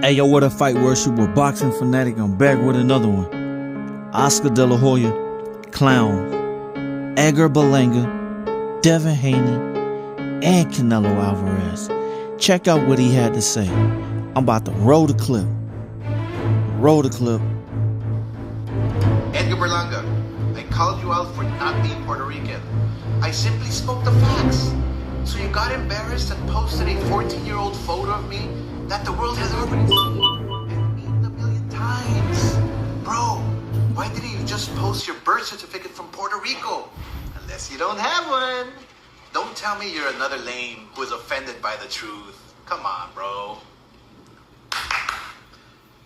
Hey yo, what a fight worship with boxing fanatic. I'm back with another one. Oscar De La Hoya, Clown, Edgar Berlanga, Devin Haney, and Canelo Alvarez. Check out what he had to say. I'm about to roll the clip. Roll the clip. Edgar Berlanga, I called you out for not being Puerto Rican. I simply spoke the facts. So you got embarrassed and posted a 14-year-old photo of me that the world has already seen and memed a million times. Bro, why didn't you just post your birth certificate from Puerto Rico? Unless you don't have one. Don't tell me you're another lame who is offended by the truth. Come on, bro.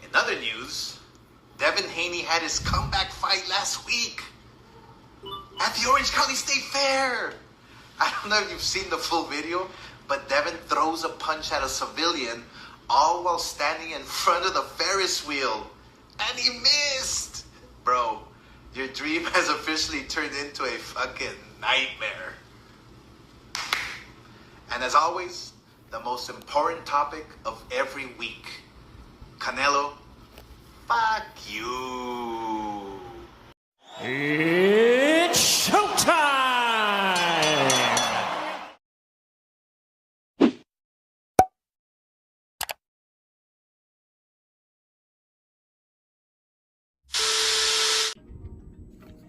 In other news, Devin Haney had his comeback fight last week at the Orange County State Fair. I don't know if you've seen the full video, but Devin throws a punch at a civilian all while standing in front of the Ferris wheel. And he missed. Bro, your dream has officially turned into a fucking nightmare. And as always, the most important topic of every week. Canelo, fuck you. It's showtime!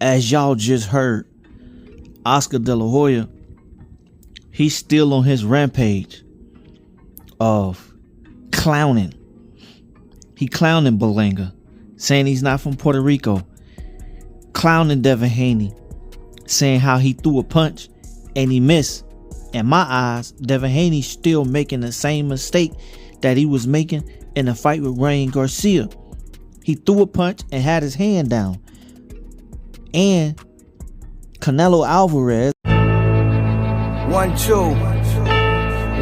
As y'all just heard, Oscar De La Hoya, he's still on his rampage of clowning. He clowning Berlanga, saying he's not from Puerto Rico. Clowning Devin Haney, saying how he threw a punch and he missed. In my eyes, Devin Haney's still making the same mistake that he was making in the fight with Ryan Garcia. He threw a punch and had his hand down. And Canelo Alvarez. 1-2.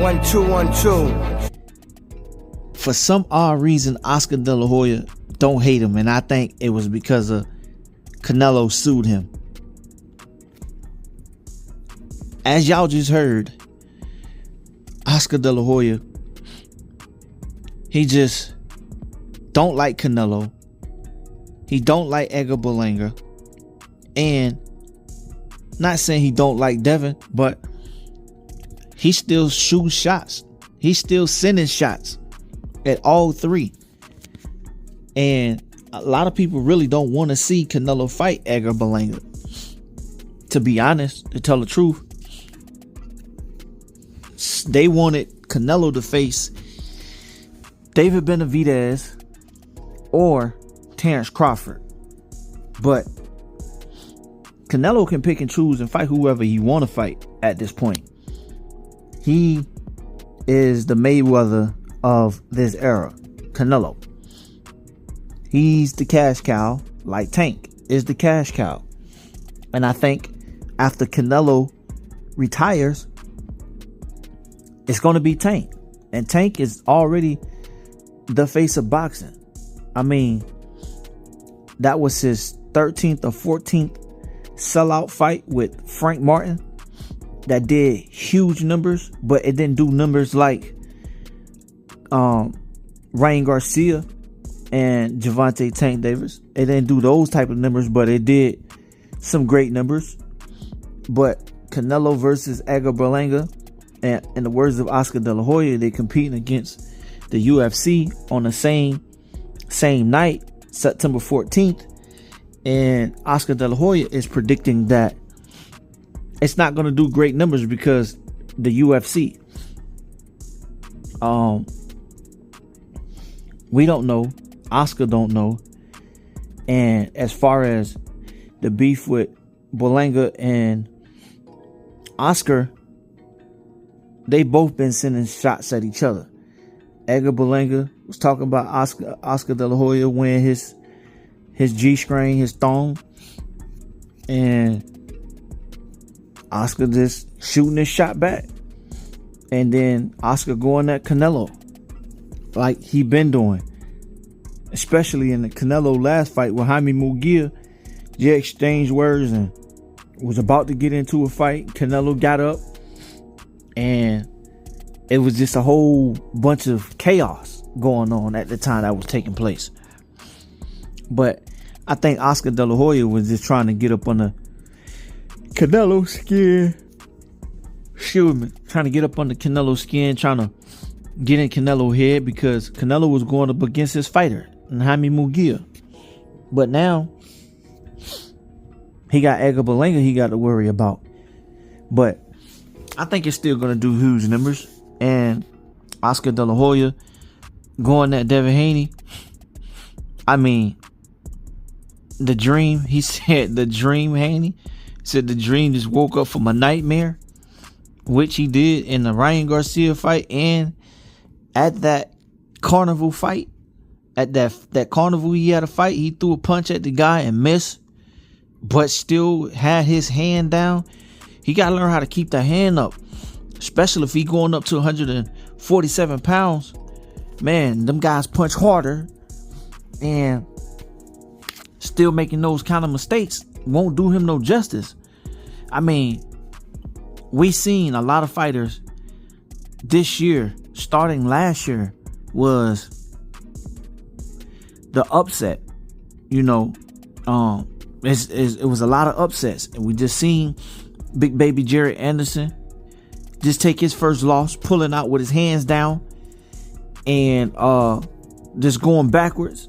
1-2. 1-2. For some odd reason, Oscar De La Hoya don't hate him, and I think it was because of Canelo sued him. As y'all just heard, Oscar De La Hoya, he just don't like Canelo. He don't like Edgar Berlanga. And not saying he don't like Devin, but he still shoots shots. He's still sending shots at all three. And a lot of people really don't want to see Canelo fight Edgar Berlanga. To be honest, to tell the truth, they wanted Canelo to face David Benavidez or Terrence Crawford. But Canelo can pick and choose and fight whoever he want to fight at this point. He is the Mayweather of this era, Canelo. He's the cash cow, like Tank is the cash cow. And I think after Canelo retires, it's going to be Tank. And Tank is already the face of boxing. I mean, that was his 13th or 14th sellout fight with Frank Martin that did huge numbers, but it didn't do numbers like Ryan Garcia and Gervonta Tank Davis. It didn't do those type of numbers, but it did some great numbers. But Canelo versus Edgar Berlanga, and in the words of Oscar De La Hoya, they competing against the UFC on the same night, September 14th. And Oscar De La Hoya is predicting that it's not going to do great numbers because the UFC. We don't know. Oscar don't know. And as far as the beef with Berlanga and Oscar, they both been sending shots at each other. Edgar Berlanga was talking about Oscar De La Hoya wearing his G-string, his thong, and Oscar just shooting his shot back. And then Oscar going at Canelo like he been doing, especially in the Canelo last fight with Jaime Munguia. They exchanged words and was about to get into a fight. Canelo got up and it was just a whole bunch of chaos. going on at the time that was taking place. But I think Oscar De La Hoya was just trying to get up on the Canelo skin. Excuse me. Trying to get up on the Canelo skin, trying to get in Canelo head, because Canelo was going up against his fighter, Jaime Munguia. But now he got Edgar Berlanga he got to worry about. But I think it's still going to do huge numbers. And Oscar De La Hoya going at Devin Haney. I mean, the dream, he said the dream, Haney said the dream just woke up from a nightmare, which he did in the Ryan Garcia fight and at that carnival fight. At that carnival he had a fight, he threw a punch at the guy and missed, but still had his hand down. He got to learn how to keep that hand up, especially if he going up to 147 pounds. Man, them guys punch harder, and still making those kind of mistakes won't do him no justice. I mean, we seen a lot of fighters this year, starting last year, was the upset. You know, it was a lot of upsets, and we just seen Big Baby Jared Anderson just take his first loss, pulling out with his hands down and just going backwards.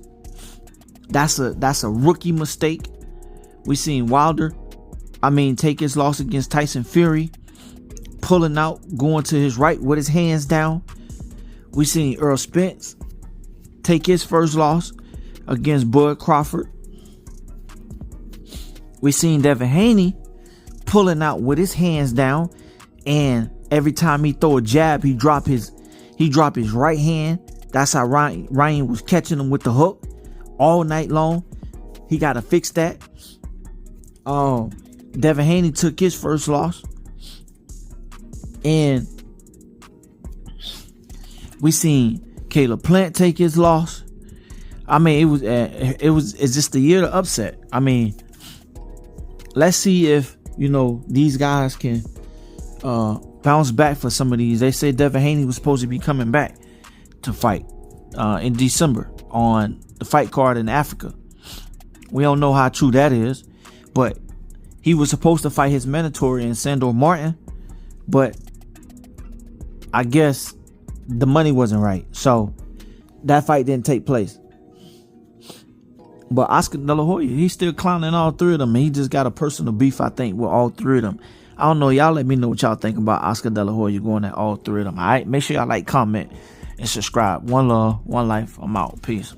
That's a rookie mistake. We seen Wilder, take his loss against Tyson Fury, pulling out, going to his right with his hands down. We seen Earl Spence take his first loss against Bud Crawford. We seen Devin Haney pulling out with his hands down, and every time he throw a jab, he drop his right hand. That's how Ryan was catching him with the hook all night long. He got to fix that. Devin Haney took his first loss, and we seen Caleb Plant take his loss. It's just the year to upset. Let's see if these guys can bounce back for some of these. They say Devin Haney was supposed to be coming back to fight in December on the fight card in Africa. We don't know how true that is, but he was supposed to fight his mandatory in Sandor Martin, but I guess the money wasn't right, so that fight didn't take place. But Oscar De La Hoya, he's still clowning all three of them. He just got a personal beef, I think, with all three of them. I don't know. Y'all let me know what y'all think about Oscar De La Hoya going at all three of them. All right, make sure y'all like, comment, and subscribe. One love, one life. I'm out. Peace.